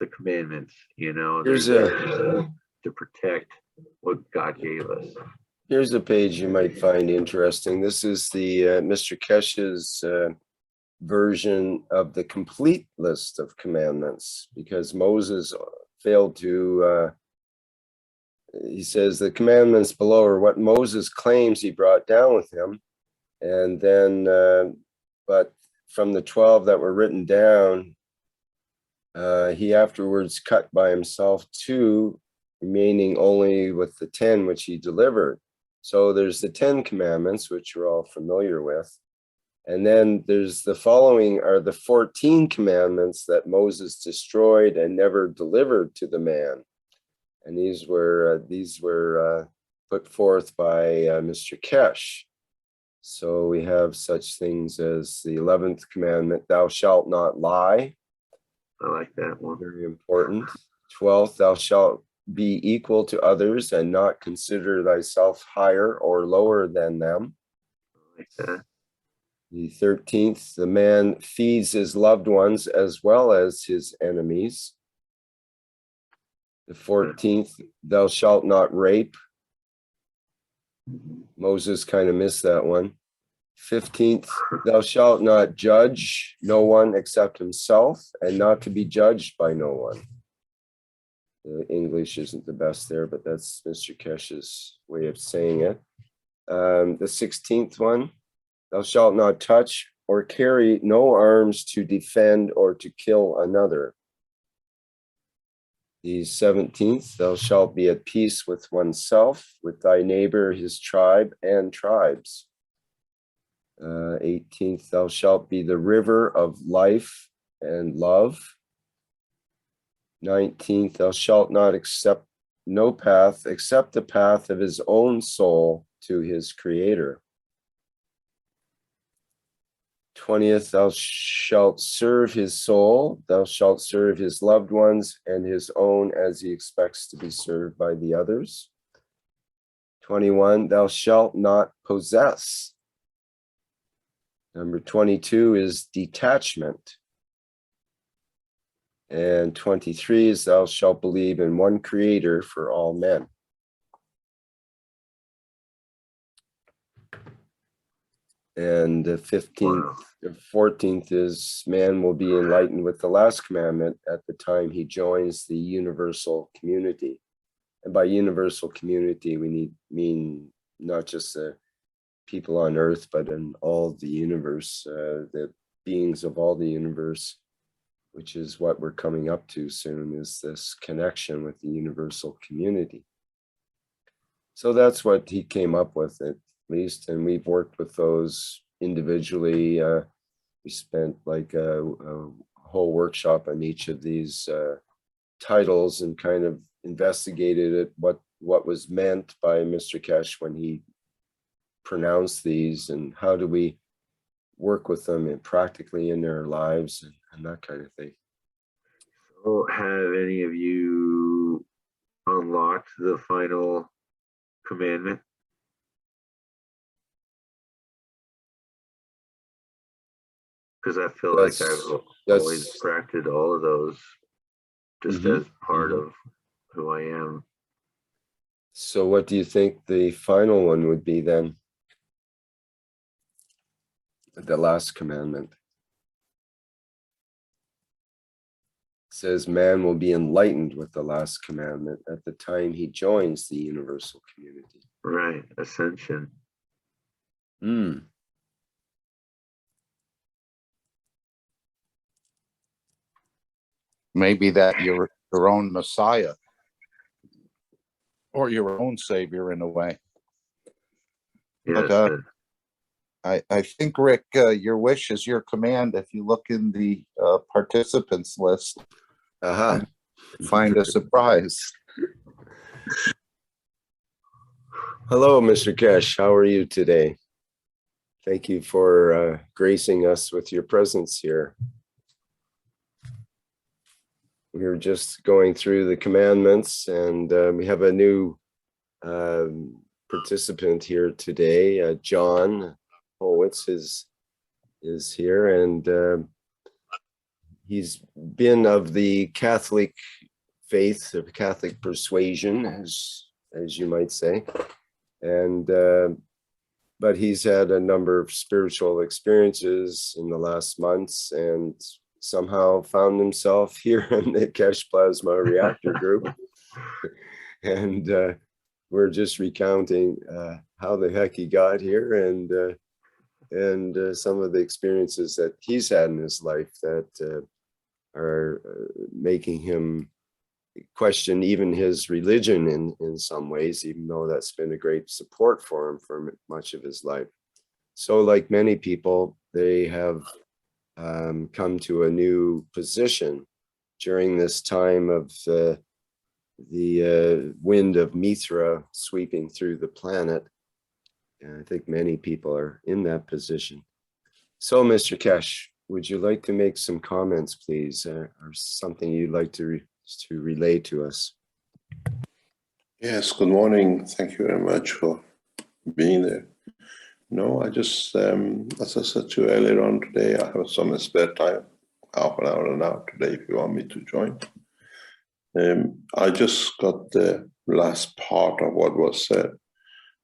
the commandments, you know, they're Here's there a to protect what God gave us. here's a page you might find interesting. This is the Mr. Kesh's version of the complete list of commandments, because Moses failed to. He says the commandments below are what Moses claims he brought down with him, and then, but from the 12 that were written down, he afterwards cut by himself 2, remaining only with the 10 which he delivered. So there's the 10 commandments, which we're all familiar with. And then there's the following are the 14 commandments that Moses destroyed and never delivered to the man. And these were put forth by Mr. Kesh. So we have such things as the 11th commandment, thou shalt not lie. I like that one. Very important. 12th, thou shalt be equal to others and not consider thyself higher or lower than them. I like that. The 13th, the man feeds his loved ones as well as his enemies. The 14th, thou shalt not rape. Moses kind of missed that one. 15th, thou shalt not judge no one except himself, and not to be judged by no one. The English isn't the best there, but that's Mr. Kesh's way of saying it. The 16th one, thou shalt not touch or carry no arms to defend or to kill another. The 17th, thou shalt be at peace with oneself, with thy neighbor, his tribe, and tribes. 18th, thou shalt be the river of life and love. 19th, thou shalt not accept no path except the path of his own soul to his creator. 20th, thou shalt serve his soul, thou shalt serve his loved ones and his own as he expects to be served by the others. 21, thou shalt not possess. Number 22 is detachment. And 23 is thou shalt believe in one creator for all men. And the 15th, the 14th is man will be enlightened with the last commandment at the time he joins the universal community. And by universal community, we mean not just the people on earth, but in all the universe, the beings of all the universe, which is what we're coming up to soon, is this connection with the universal community. So that's what he came up with, at least, and we've worked with those individually. We spent like a whole workshop on each of these titles and kind of investigated it, what was meant by Mr. Kesh when he pronounced these, and how do we work with them and practically in their lives and that kind of thing. So have any of you unlocked the final commandment? Because I feel like I've always practiced all of those just as part of who I am. So what do you think the final one would be then? The last commandment. It says man will be enlightened with the last commandment at the time he joins the universal community. Right, ascension. Maybe that you're your own Messiah or your own Savior in a way. Yes, But I think, Rick, your wish is your command. If you look in the participants list, find a surprise. Hello, Mr. Kesh. How are you today? Thank you for gracing us with your presence here. We were just going through the commandments, and we have a new participant here today. John Howitz is here, and he's been of the Catholic faith, of Catholic persuasion, as you might say, and but he's had a number of spiritual experiences in the last months, and somehow found himself here in the Kesh Plasma Reactor Group, and we're just recounting how the heck he got here, and some of the experiences that he's had in his life that are making him question even his religion in some ways, even though that's been a great support for him for much of his life. So like many people, they have come to a new position during this time of the wind of Mithra sweeping through the planet. And I think many people are in that position. So, Mr. Kesh, would you like to make some comments, please, or something you'd like to relay to us? Yes, good morning. Thank you very much for being there. No, I just, as I said to you earlier on today, I have some spare time, half an hour and now today, if you want me to join. I just got the last part of what was said.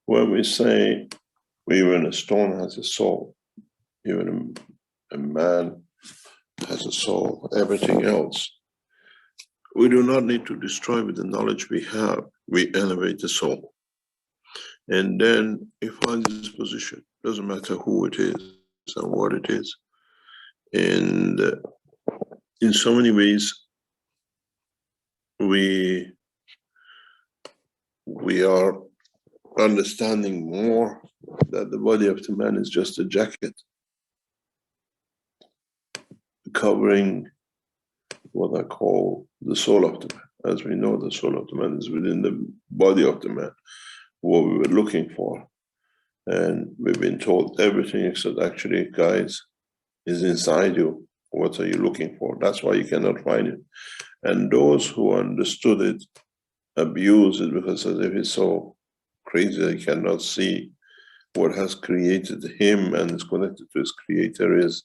When we say even a stone has a soul, even a man has a soul, everything else, we do not need to destroy with the knowledge we have. We elevate the soul. And then it finds its position. Doesn't matter who it is and what it is. And in so many ways, we are understanding more that the body of the man is just a jacket covering what I call the soul of the man. As we know, the soul of the man is within the body of the man, what we were looking for. And we've been told everything except actually, guys, is inside you. What are you looking for? That's why you cannot find it. And those who understood it abuse it because as if he's so crazy he cannot see what has created him and is connected to his creator is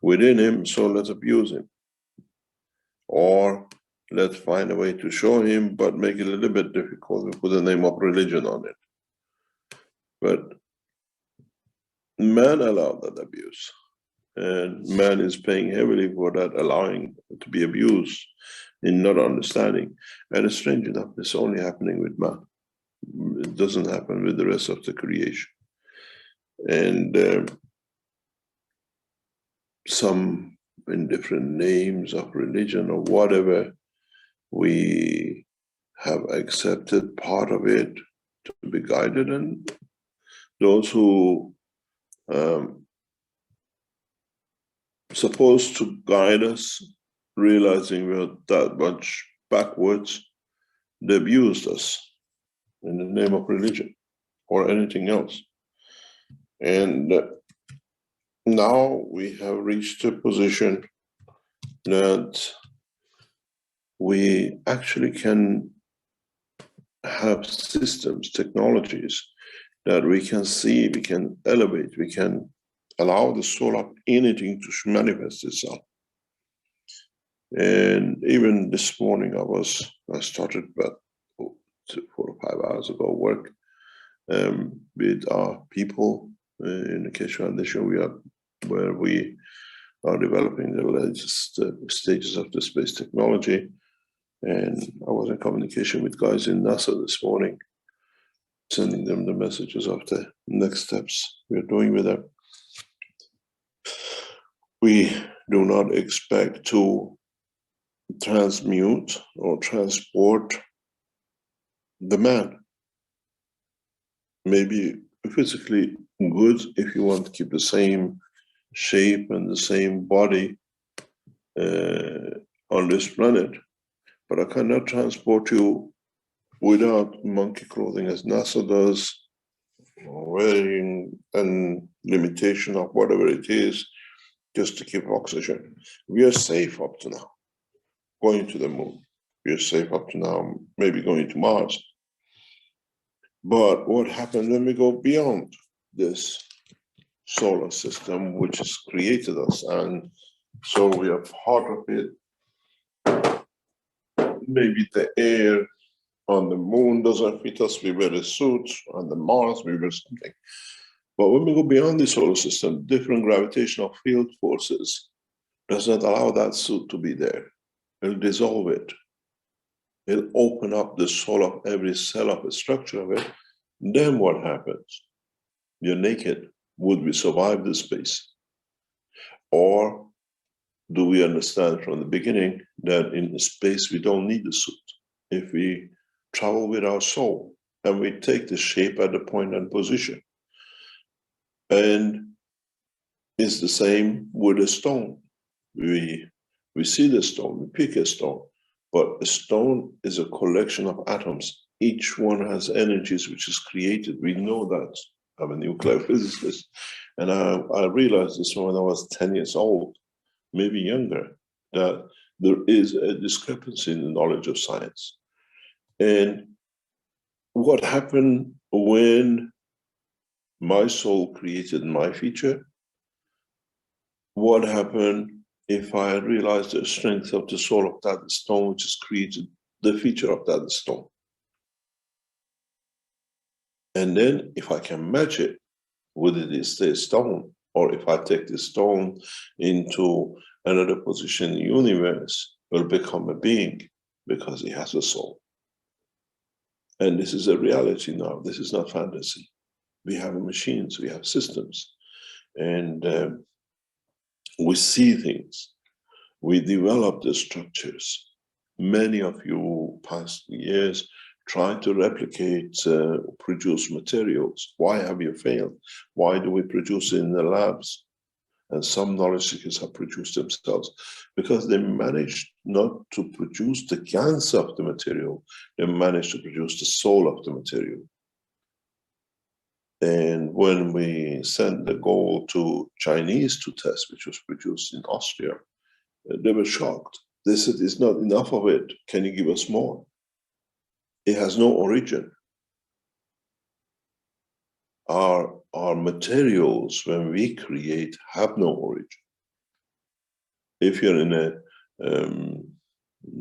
within him, so let's abuse him. Or let's find a way to show him, but make it a little bit difficult. We put the name of religion on it. But man allowed that abuse. And man is paying heavily for that, allowing to be abused in not understanding. And it's strange enough, it's only happening with man. It doesn't happen with the rest of the creation. And some in different names of religion or whatever, we have accepted part of it to be guided, and those who supposed to guide us, realizing we're that much backwards, they abused us in the name of religion or anything else. And now we have reached a position that we actually can have systems, technologies that we can see, we can elevate, we can allow the soul of anything to manifest itself. And even this morning, I started about 4 or 5 hours ago work with our people in the Kesh Foundation. Where we are developing the latest stages of the space technology. And I was in communication with guys in NASA this morning, sending them the messages of the next steps we're doing with them. We do not expect to transmute or transport the man. Maybe physically good if you want to keep the same shape and the same body on this planet, but I cannot transport you without monkey clothing as NASA does, or wearing and limitation of whatever it is, just to keep oxygen. We are safe up to now, going to the moon. We are safe up to now, maybe going to Mars. But what happens when we go beyond this solar system, which has created us, and So we are part of it. Maybe the air on the moon doesn't fit us, we wear a suit. On the Mars, we wear something. But when we go beyond the solar system, different gravitational field forces does not allow that suit to be there. It'll dissolve it. It'll open up the soul of every cell of the structure of it. Then what happens? You're naked. Would we survive this space? Or do we understand from the beginning that in space we don't need the suit? If we travel with our soul and we take the shape at the point and position, and it's the same with a stone. We see the stone, we pick a stone, but a stone is a collection of atoms. Each one has energies which is created. We know that. I'm a nuclear physicist, and I realized this when I was 10 years old, maybe younger, that there is a discrepancy in the knowledge of science. And what happened when my soul created my feature? What happened if I realized the strength of the soul of that stone, which has created the feature of that stone? And then if I can match it, would it stay a stone? Or if I take the stone into another position in the universe, it will become a being because it has a soul. And this is a reality now. This is not fantasy. We have machines, we have systems, and we see things. We develop the structures. Many of you past years trying to replicate, produce materials. Why have you failed? Why do we produce it in the labs? And some knowledge seekers have produced themselves because they managed not to produce the gans of the material, they managed to produce the soul of the material. And when we sent the gold to Chinese to test, which was produced in Austria, they were shocked. They said, it's not enough of it. Can you give us more? It has no origin. Our materials, when we create, have no origin. If you're in a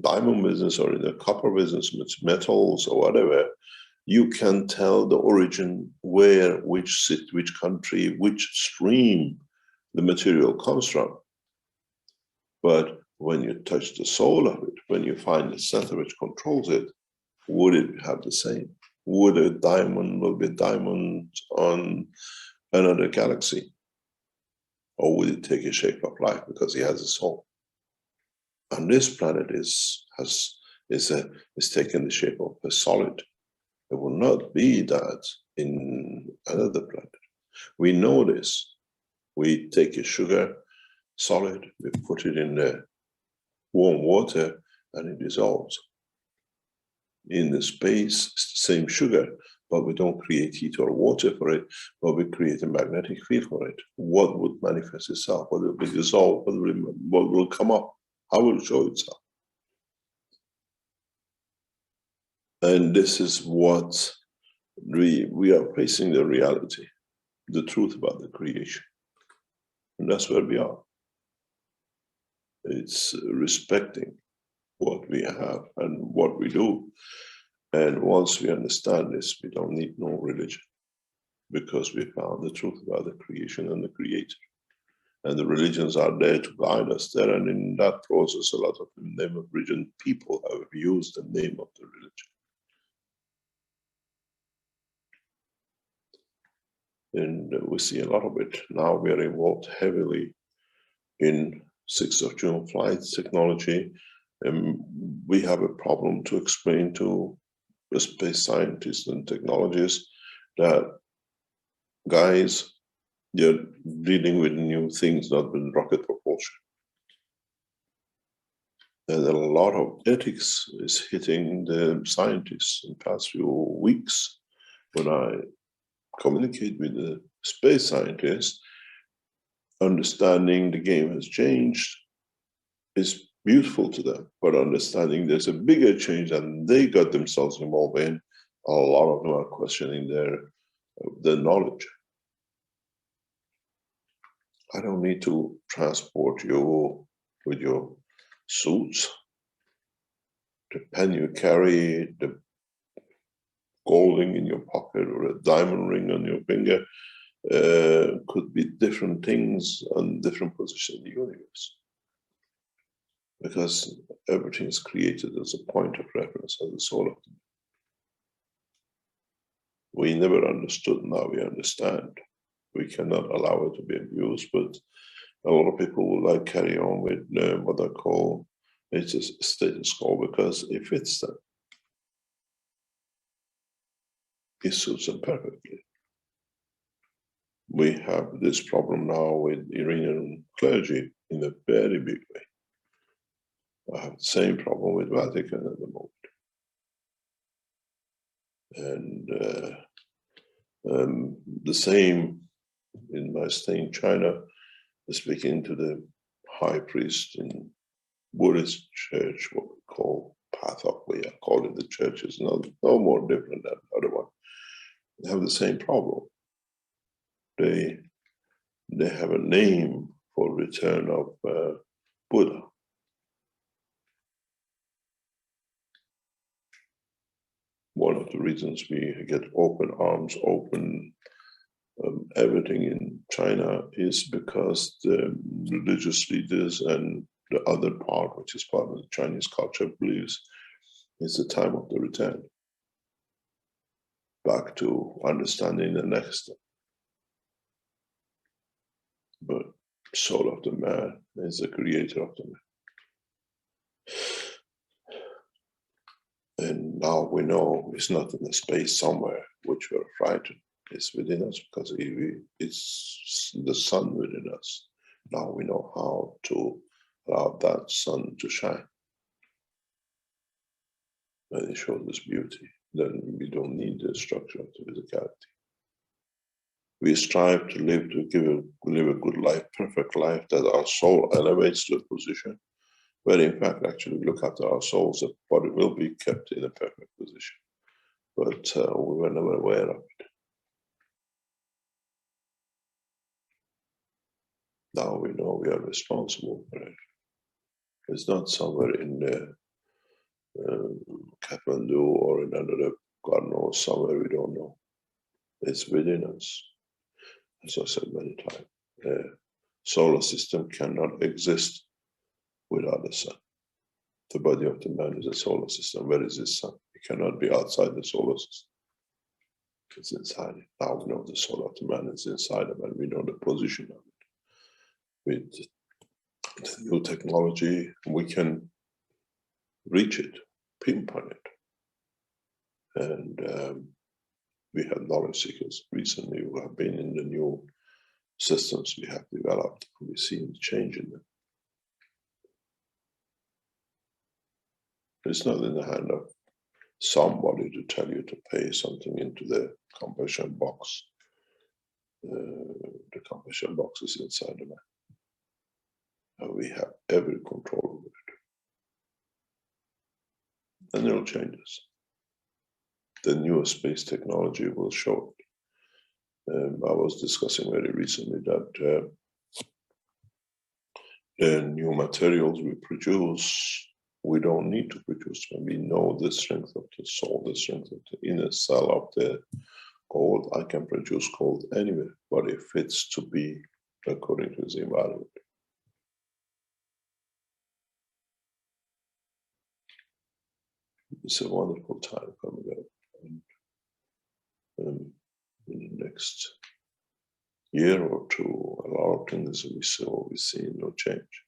diamond business or in a copper business with metals or whatever, you can tell the origin, where, which city, which country, which stream the material comes from. But when you touch the soul of it, when you find the center which controls it, would it have the same? Would a diamond will be a diamond on another galaxy? Or would it take a shape of life because it has a soul? And this planet is taking the shape of a solid. It will not be that in another planet. We know this. We take a sugar solid, we put it in the warm water, and it dissolves. In the space, it's the same sugar, but we don't create heat or water for it, but we create a magnetic field for it. What would manifest itself? What will be dissolved? What will come up? How will it show itself? And this is what we are facing, the reality, the truth about the creation. And that's where we are. It's respecting what we have and what we do. And once we understand this, we don't need no religion, because we found the truth about the creation and the creator. And the religions are there to guide us there. And in that process, a lot of the name of religion people have used the name of the religion. And we see a lot of it. Now we are involved heavily in 6th of June flight technology. And we have a problem to explain to the space scientists and technologists that, guys, you're dealing with new things, not with rocket propulsion. And a lot of ethics is hitting the scientists in the past few weeks. When I communicate with the space scientists, understanding the game has changed is beautiful to them, but understanding there's a bigger change than they got themselves involved in, a lot of them are questioning their knowledge. I don't need to transport you with your suits, the pen you carry, the gold ring in your pocket, or a diamond ring on your finger. Could be different things on different positions in the universe. Because everything is created as a point of reference, as a soul of the man. We never understood, now we understand. We cannot allow it to be abused, but a lot of people would like carry on with what I call it's a status quo, because it fits them. It suits them perfectly. We have this problem now with Iranian clergy in a very big way. I have the same problem with Vatican at the moment. And the same in my stay in China, speaking to the high priest in Buddhist church, what we call Path of Way, I call it the church, is no more different than the other one. They have the same problem. They have a name for return of Buddha. One of the reasons we get open arms, open everything in China is because the religious leaders and the other part, which is part of the Chinese culture, believes it's the time of the return back to understanding the next. But soul of the man is the creator of the man. And now we know it's not in the space somewhere, which we're frightened. It's within us, because it's the sun within us. Now we know how to allow that sun to shine. And it shows us beauty. Then we don't need the structure of the physicality. We strive to live a good life, perfect life, that our soul elevates to a position where, in fact, actually we look after our souls, the body will be kept in a perfect position. But we were never aware of it. Now we know we are responsible for it. It's not somewhere in Kathmandu or in another, God knows, somewhere we don't know. It's within us. As I said many times, the solar system cannot exist without the sun. The body of the man is a solar system. Where is his sun? It cannot be outside the solar system. It's inside it. Now we know the soul of the man is inside him, and we know the position of it. With the new technology, we can reach it, pinpoint it. And we have knowledge seekers recently who have been in the new systems we have developed, and we've seen the change in them. It's not in the hand of somebody to tell you to pay something into the combustion box. The combustion box is inside the man. And we have every control over it. And it'll change us. The new space technology will show it. I was discussing very recently that the new materials we produce, we don't need to produce them. We know the strength of the soul, the strength of the inner cell of the gold. I can produce gold anywhere, but it fits to be according to the environment. It's a wonderful time coming up. And in the next year or two, a lot of things we see no change.